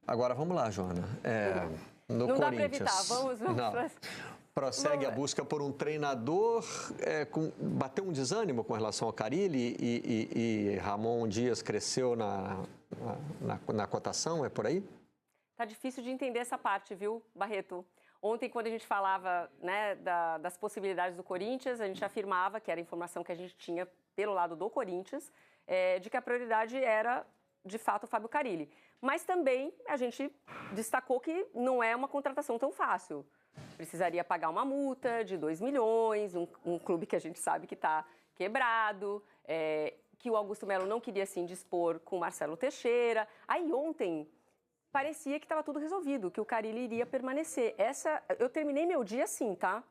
Agora vamos lá, Joana. No não Corinthians, dá para evitar, vamos. Prossegue a busca por um treinador, bateu um desânimo com relação ao Carille e Ramon Dias cresceu na cotação, é por aí? Tá difícil de entender essa parte, viu, Barreto? Ontem, quando a gente falava, né, das possibilidades do Corinthians, a gente afirmava, que era a informação que a gente tinha pelo lado do Corinthians, de que a prioridade era, de fato, o Fábio Carille. Mas também a gente destacou que não é uma contratação tão fácil. Precisaria pagar uma multa de 2 milhões, um clube que a gente sabe que está quebrado, que o Augusto Melo não queria se indispor com o Marcelo Teixeira. Aí ontem parecia que estava tudo resolvido, que o Carille iria permanecer. Eu terminei meu dia assim, tá?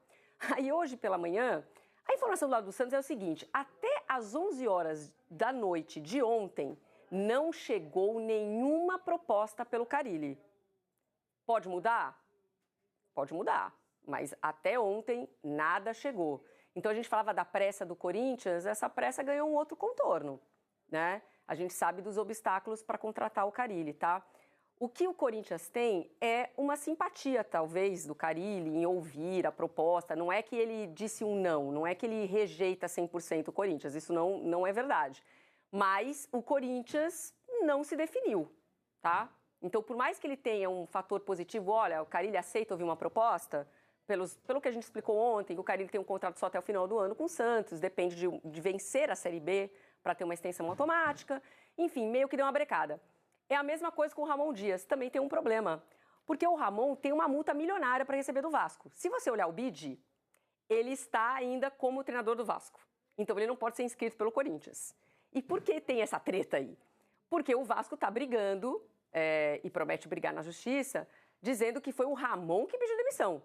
Aí hoje pela manhã, a informação do lado do Santos é o seguinte: até às 11 horas da noite de ontem, não chegou nenhuma proposta pelo Carille. Pode mudar? Pode mudar, mas até ontem nada chegou. Então a gente falava da pressa do Corinthians, essa pressa ganhou um outro contorno, né? A gente sabe dos obstáculos para contratar o Carille, tá? O que o Corinthians tem é uma simpatia, talvez, do Carille em ouvir a proposta. Não é que ele disse um não, não é que ele rejeita 100% o Corinthians, isso não é verdade. Mas o Corinthians não se definiu, tá? Então, por mais que ele tenha um fator positivo, olha, o Carille aceita ouvir uma proposta, pelo que a gente explicou ontem, que o Carille tem um contrato só até o final do ano com o Santos, depende de vencer a Série B para ter uma extensão automática, enfim, meio que deu uma brecada. É a mesma coisa com o Ramon Dias, também tem um problema, porque o Ramon tem uma multa milionária para receber do Vasco. Se você olhar o bid, ele está ainda como treinador do Vasco, então ele não pode ser inscrito pelo Corinthians. E por que tem essa treta aí? Porque o Vasco está brigando, e promete brigar na justiça, dizendo que foi o Ramon que pediu demissão,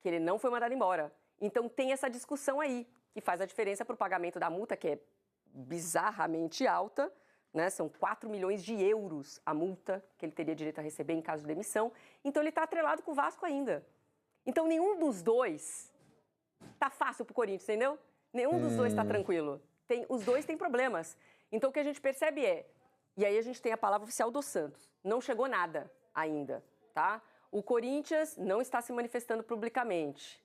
que ele não foi mandado embora. Então tem essa discussão aí, que faz a diferença para o pagamento da multa, que é bizarramente alta, né? São 4 milhões de euros a multa que ele teria direito a receber em caso de demissão. Então ele está atrelado com o Vasco ainda. Então nenhum dos dois tá fácil para o Corinthians, entendeu? Nenhum dos dois está tranquilo. Os dois têm problemas. Então o que a gente percebe e aí a gente tem a palavra oficial do Santos, não chegou nada ainda, tá? O Corinthians não está se manifestando publicamente.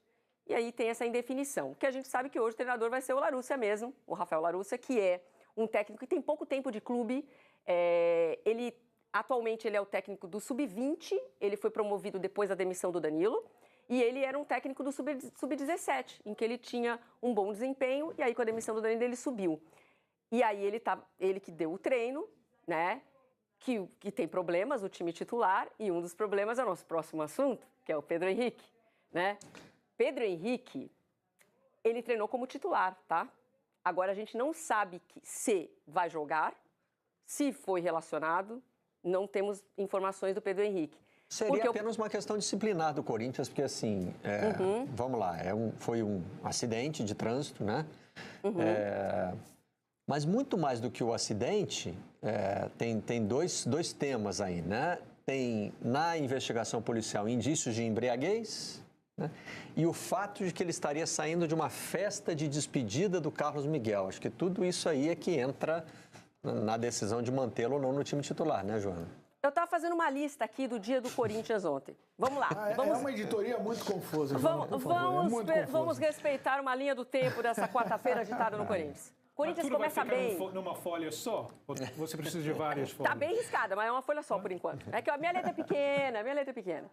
E aí tem essa indefinição, que a gente sabe que hoje o treinador vai ser o Larúcia mesmo, o Rafael Larúcia, que é um técnico que tem pouco tempo de clube. Atualmente ele é o técnico do Sub-20, ele foi promovido depois da demissão do Danilo, e ele era um técnico do Sub-17, em que ele tinha um bom desempenho, e aí com a demissão do Danilo ele subiu. E aí ele que deu o treino, né, que tem problemas, o time titular, e um dos problemas é o nosso próximo assunto, que é o Pedro Henrique, né? Pedro Henrique, ele treinou como titular, tá? Agora a gente não sabe se vai jogar, se foi relacionado, não temos informações do Pedro Henrique. Seria apenas uma questão disciplinar do Corinthians, porque assim, vamos lá, foi um acidente de trânsito, né? Mas muito mais do que o acidente, tem dois temas aí, né? Tem na investigação policial indícios de embriaguez, né? E o fato de que ele estaria saindo de uma festa de despedida do Carlos Miguel. Acho que tudo isso aí é que entra na decisão de mantê-lo ou não no time titular, né, Joana? Eu estava fazendo uma lista aqui do dia do Corinthians ontem. Vamos lá. É uma editoria muito confusa, Joana, vamos respeitar uma linha do tempo dessa quarta-feira agitada no Corinthians. Corinthians começa bem. Numa folha só? Ou você precisa de várias folhas? Está bem riscada, mas é uma folha só por enquanto. É que a minha letra é pequena,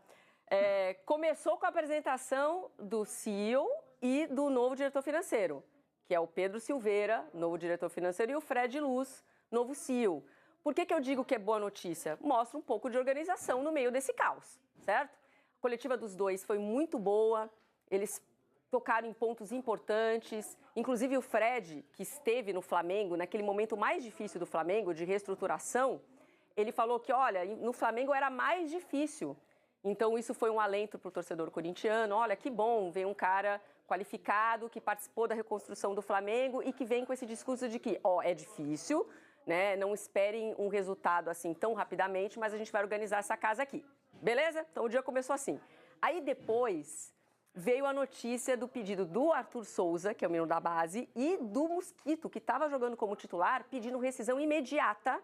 começou com a apresentação do CEO e do novo diretor financeiro, que é o Pedro Silveira, novo diretor financeiro, e o Fred Luz, novo CEO. Por que eu digo que é boa notícia? Mostra um pouco de organização no meio desse caos, certo? A coletiva dos dois foi muito boa, eles tocaram em pontos importantes, inclusive o Fred, que esteve no Flamengo, naquele momento mais difícil do Flamengo, de reestruturação, ele falou que, olha, no Flamengo era mais difícil. Então isso foi um alento para o torcedor corintiano, olha, que bom, vem um cara qualificado, que participou da reconstrução do Flamengo e que vem com esse discurso de que, é difícil, né? Não esperem um resultado assim tão rapidamente, mas a gente vai organizar essa casa aqui. Beleza? Então o dia começou assim. Aí depois veio a notícia do pedido do Arthur Souza, que é o menino da base, e do Mosquito, que estava jogando como titular, pedindo rescisão imediata,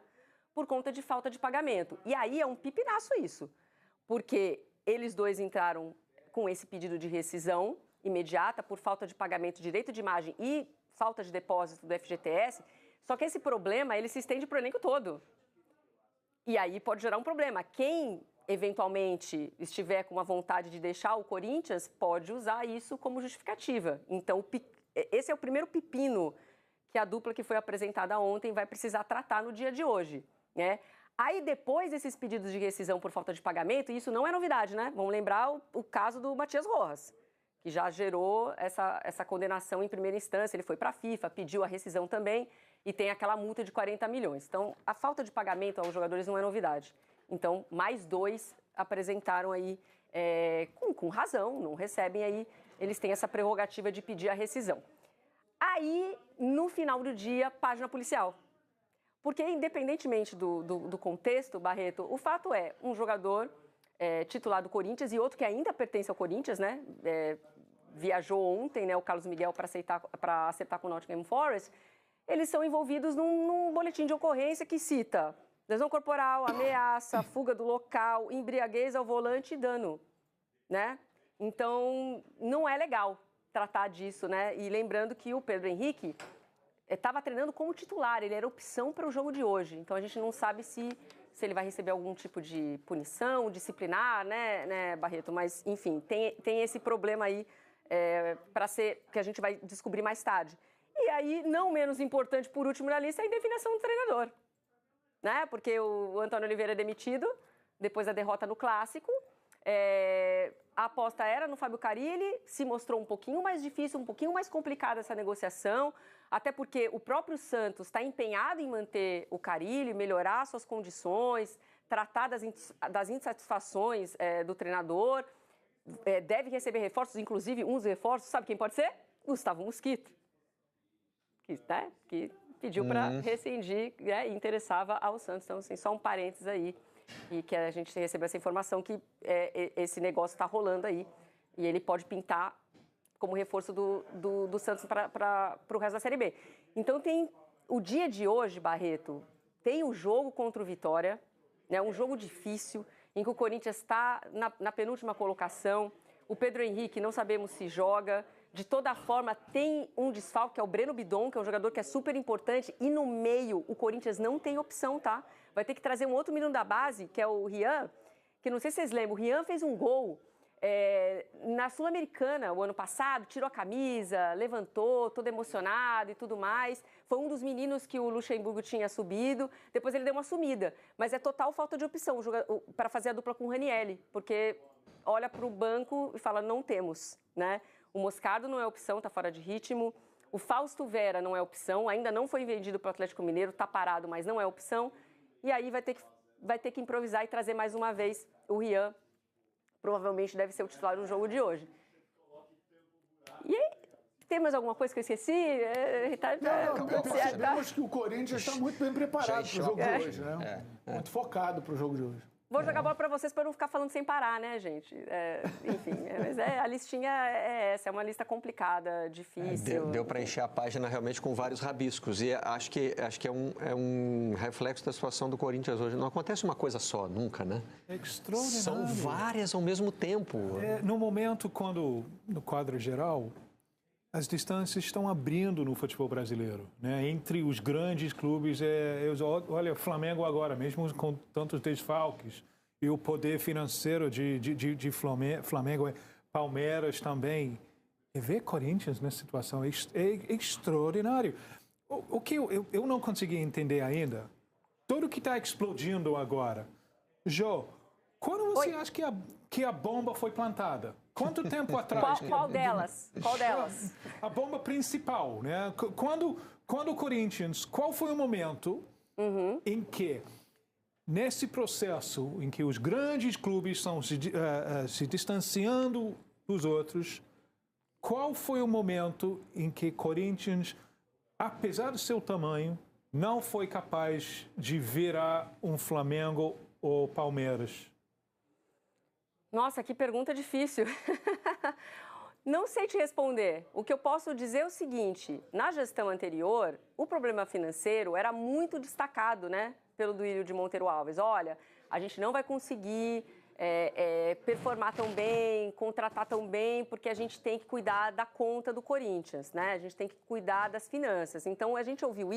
por conta de falta de pagamento. E aí é um pipinaço isso, porque eles dois entraram com esse pedido de rescisão imediata por falta de pagamento, direito de imagem e falta de depósito do FGTS, só que esse problema ele se estende para o elenco todo. E aí pode gerar um problema. Quem eventualmente estiver com uma vontade de deixar o Corinthians pode usar isso como justificativa. Então, esse é o primeiro pepino que a dupla que foi apresentada ontem vai precisar tratar no dia de hoje, né? Aí, depois desses pedidos de rescisão por falta de pagamento, isso não é novidade, né? Vamos lembrar o caso do Matias Rojas, que já gerou essa condenação em primeira instância. Ele foi para a FIFA, pediu a rescisão também e tem aquela multa de 40 milhões. Então, a falta de pagamento aos jogadores não é novidade. Então, mais dois apresentaram aí, com razão, não recebem aí, eles têm essa prerrogativa de pedir a rescisão. Aí, no final do dia, página policial. Porque, independentemente do contexto, Barreto, o fato é um jogador titular do Corinthians e outro que ainda pertence ao Corinthians, né? Viajou ontem, né, o Carlos Miguel para acertar com o Nottingham Forest. Eles são envolvidos num boletim de ocorrência que cita lesão corporal, ameaça, fuga do local, embriaguez ao volante e dano, né? Então, não é legal tratar disso, né? E lembrando que o Pedro Henrique estava treinando como titular, ele era opção para o jogo de hoje. Então, a gente não sabe se ele vai receber algum tipo de punição, disciplinar, né, Barreto? Mas, enfim, tem esse problema aí que a gente vai descobrir mais tarde. E aí, não menos importante, por último na lista, é a indefinição do treinador, né? Porque o Antônio Oliveira é demitido depois da derrota no Clássico. A aposta era no Fábio Carille, se mostrou um pouquinho mais difícil, um pouquinho mais complicada essa negociação, até porque o próprio Santos está empenhado em manter o Carille, melhorar suas condições, tratar das insatisfações do treinador, deve receber reforços, inclusive uns reforços, sabe quem pode ser? Gustavo Mosquito, que pediu para rescindir, né, e interessava ao Santos. Então, assim, só um parênteses aí, e que a gente recebeu essa informação que esse negócio está rolando aí, e ele pode pintar como reforço do Santos para o resto da Série B. Então, tem o dia de hoje, Barreto, tem o jogo contra o Vitória, né, um jogo difícil, em que o Corinthians está na penúltima colocação. O Pedro Henrique, não sabemos se joga. De toda forma, tem um desfalque, que é o Breno Bidon, que é um jogador que é super importante. E no meio, o Corinthians não tem opção, tá? Vai ter que trazer um outro menino da base, que é o Rian, que não sei se vocês lembram, o Rian fez um gol na Sul-Americana o ano passado, tirou a camisa, levantou, todo emocionado e tudo mais. Foi um dos meninos que o Luxemburgo tinha subido, depois ele deu uma sumida. Mas é total falta de opção para fazer a dupla com o Ranieri, porque olha para o banco e fala, não temos, né? O Moscardo não é opção, está fora de ritmo. O Fausto Vera não é opção, ainda não foi vendido para o Atlético Mineiro, está parado, mas não é opção. E aí vai ter que improvisar e trazer mais uma vez o Rian. Provavelmente deve ser o titular no jogo de hoje. E aí, tem mais alguma coisa que eu esqueci? Percebemos que o Corinthians está muito bem preparado para o jogo de hoje, né? Muito focado para o jogo de hoje. Vou jogar a bola para vocês para não ficar falando sem parar, né, gente? Enfim, mas a listinha é essa, é uma lista complicada, difícil. Deu para encher a página realmente com vários rabiscos. E acho que é um reflexo da situação do Corinthians hoje. Não acontece uma coisa só, nunca, né? É extraordinário. São várias ao mesmo tempo. No momento, quando, no quadro geral, as distâncias estão abrindo no futebol brasileiro, né? Entre os grandes clubes, olha, o Flamengo agora, mesmo com tantos desfalques, e o poder financeiro de Flamengo, Palmeiras também. E ver Corinthians nessa situação é extraordinário. O que eu não consegui entender ainda, tudo que está explodindo agora. Jô, quando você acha que a bomba foi plantada? Quanto tempo atrás? Qual delas? Qual delas? A bomba principal, né? Quando o Corinthians, qual foi o momento em que, nesse processo em que os grandes clubes estão se distanciando dos outros, qual foi o momento em que Corinthians, apesar do seu tamanho, não foi capaz de virar um Flamengo ou Palmeiras? Nossa, que pergunta difícil. Não sei te responder. O que eu posso dizer é o seguinte, na gestão anterior, o problema financeiro era muito destacado, né? pelo Duílio de Monteiro Alves. Olha, a gente não vai conseguir performar tão bem, contratar tão bem, porque a gente tem que cuidar da conta do Corinthians, né? A gente tem que cuidar das finanças. Então, a gente ouviu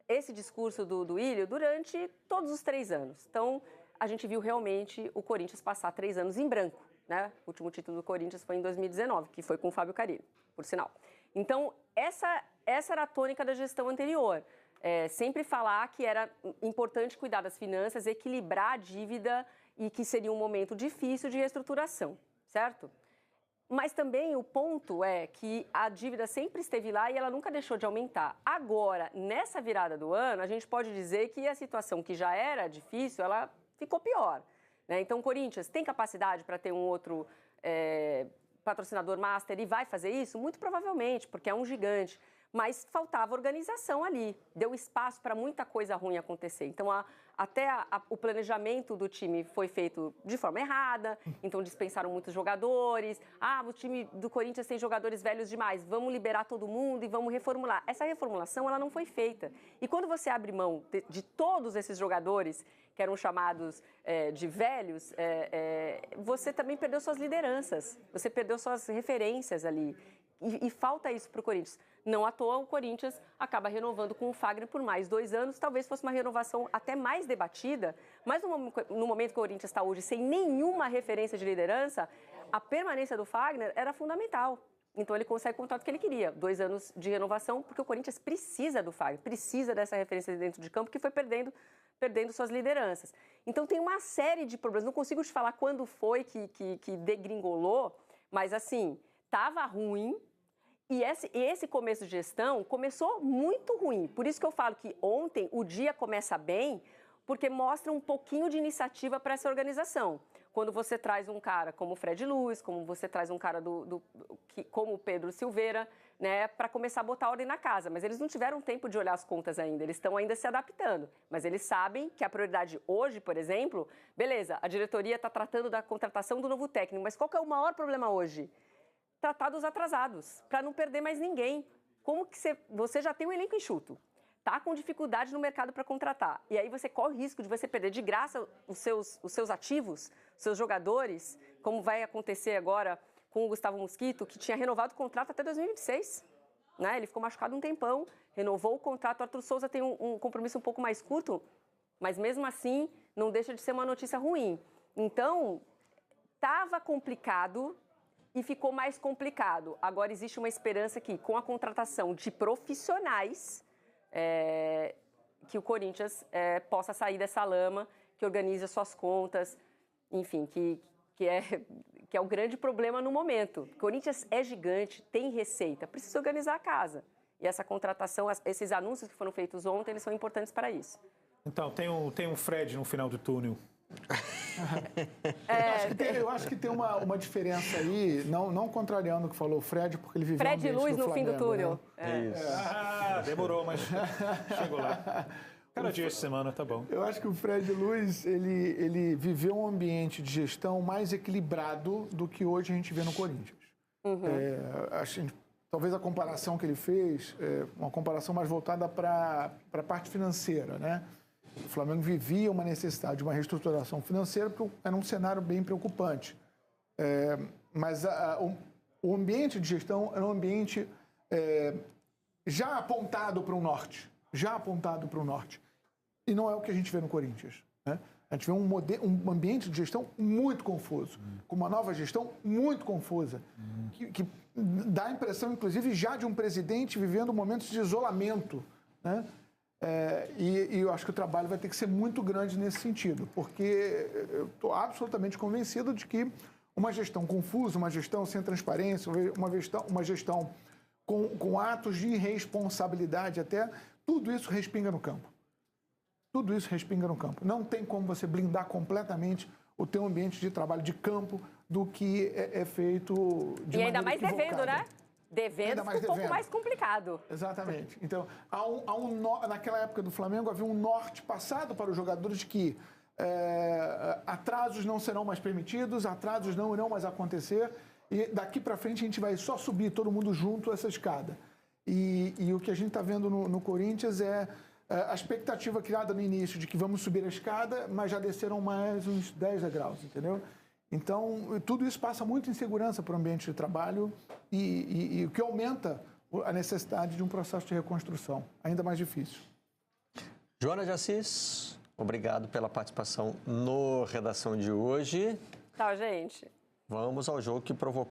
esse discurso do Duílio durante todos os 3 anos. Então, a gente viu realmente o Corinthians passar 3 anos em branco, né? O último título do Corinthians foi em 2019, que foi com o Fábio Carille, por sinal. Então, essa era a tônica da gestão anterior. Sempre falar que era importante cuidar das finanças, equilibrar a dívida e que seria um momento difícil de reestruturação, certo? Mas também o ponto é que a dívida sempre esteve lá e ela nunca deixou de aumentar. Agora, nessa virada do ano, a gente pode dizer que a situação que já era difícil, ela ficou pior, né? Então, o Corinthians tem capacidade para ter um outro patrocinador master e vai fazer isso? Muito provavelmente, porque é um gigante. Mas faltava organização ali, deu espaço para muita coisa ruim acontecer. Então, o planejamento do time foi feito de forma errada, então dispensaram muitos jogadores. O time do Corinthians tem jogadores velhos demais, vamos liberar todo mundo e vamos reformular. Essa reformulação, ela não foi feita. E quando você abre mão de todos esses jogadores, que eram chamados de velhos, você também perdeu suas lideranças, você perdeu suas referências ali. E falta isso para o Corinthians. Não à toa, o Corinthians acaba renovando com o Fagner por mais 2 anos. Talvez fosse uma renovação até mais debatida, mas no momento que o Corinthians está hoje sem nenhuma referência de liderança, a permanência do Fagner era fundamental. Então, ele consegue o contrato que ele queria. 2 anos de renovação, porque o Corinthians precisa do Fagner, precisa dessa referência dentro de campo, que foi perdendo suas lideranças. Então, tem uma série de problemas. Não consigo te falar quando foi que degringolou, mas, assim, estava ruim. E esse começo de gestão começou muito ruim. Por isso que eu falo que ontem o dia começa bem, porque mostra um pouquinho de iniciativa para essa organização. Quando você traz um cara como o Fred Luiz, como você traz um cara como o Pedro Silveira, né, para começar a botar ordem na casa. Mas eles não tiveram tempo de olhar as contas ainda, eles estão ainda se adaptando. Mas eles sabem que a prioridade hoje, por exemplo, beleza, a diretoria está tratando da contratação do novo técnico, mas qual que é o maior problema hoje? Tratar dos atrasados, para não perder mais ninguém. Como que você já tem um elenco enxuto, tá com dificuldade no mercado para contratar, e aí você corre o risco de você perder de graça os seus ativos, os seus jogadores, como vai acontecer agora com o Gustavo Mosquito, que tinha renovado o contrato até 2026. Né? Ele ficou machucado um tempão, renovou o contrato. O Arthur Souza tem um compromisso um pouco mais curto, mas mesmo assim não deixa de ser uma notícia ruim. Então, estava complicado e ficou mais complicado. Agora existe uma esperança que, com a contratação de profissionais, que o Corinthians possa sair dessa lama, que organize as suas contas, enfim, que é o grande problema no momento. O Corinthians é gigante, tem receita, precisa organizar a casa. E essa contratação, esses anúncios que foram feitos ontem, eles são importantes para isso. Então, tem um Fred no final do túnel. Eu acho que tem uma diferença aí, não contrariando o que falou o Fred, porque ele viveu Fred e Luiz no fim do túnel. Né? Isso. Demorou, mas chegou lá. Cada dia de semana, tá bom. Eu acho que o Fred Luiz, ele viveu um ambiente de gestão mais equilibrado do que hoje a gente vê no Corinthians. Uhum. Talvez a comparação que ele fez, uma comparação mais voltada para a parte financeira, né? O Flamengo vivia uma necessidade de uma reestruturação financeira, porque era um cenário bem preocupante. Mas o ambiente de gestão era um ambiente já apontado para o norte. E não é o que a gente vê no Corinthians. Né? A gente vê um ambiente de gestão muito confuso, com uma nova gestão muito confusa, que dá a impressão, inclusive, já de um presidente vivendo momentos de isolamento, né? E eu acho que o trabalho vai ter que ser muito grande nesse sentido, porque eu estou absolutamente convencido de que uma gestão confusa, uma gestão sem transparência, uma gestão com atos de irresponsabilidade até, tudo isso respinga no campo. Tudo isso respinga no campo. Não tem como você blindar completamente o teu ambiente de trabalho de campo do que é feito de maneira E ainda mais equivocada. devendo, né? Devendo fica um pouco mais complicado. Exatamente. Então, naquela época do Flamengo, havia um norte passado para os jogadores que atrasos não serão mais permitidos, atrasos não irão mais acontecer, e daqui para frente a gente vai só subir todo mundo junto essa escada. E o que a gente está vendo no Corinthians a expectativa criada no início de que vamos subir a escada, mas já desceram mais uns 10 degraus, entendeu? Então, tudo isso passa muito insegurança para o ambiente de trabalho e o que aumenta a necessidade de um processo de reconstrução, ainda mais difícil. Joana de Assis, obrigado pela participação no Redação de hoje. Tchau, gente. Vamos ao jogo que provocou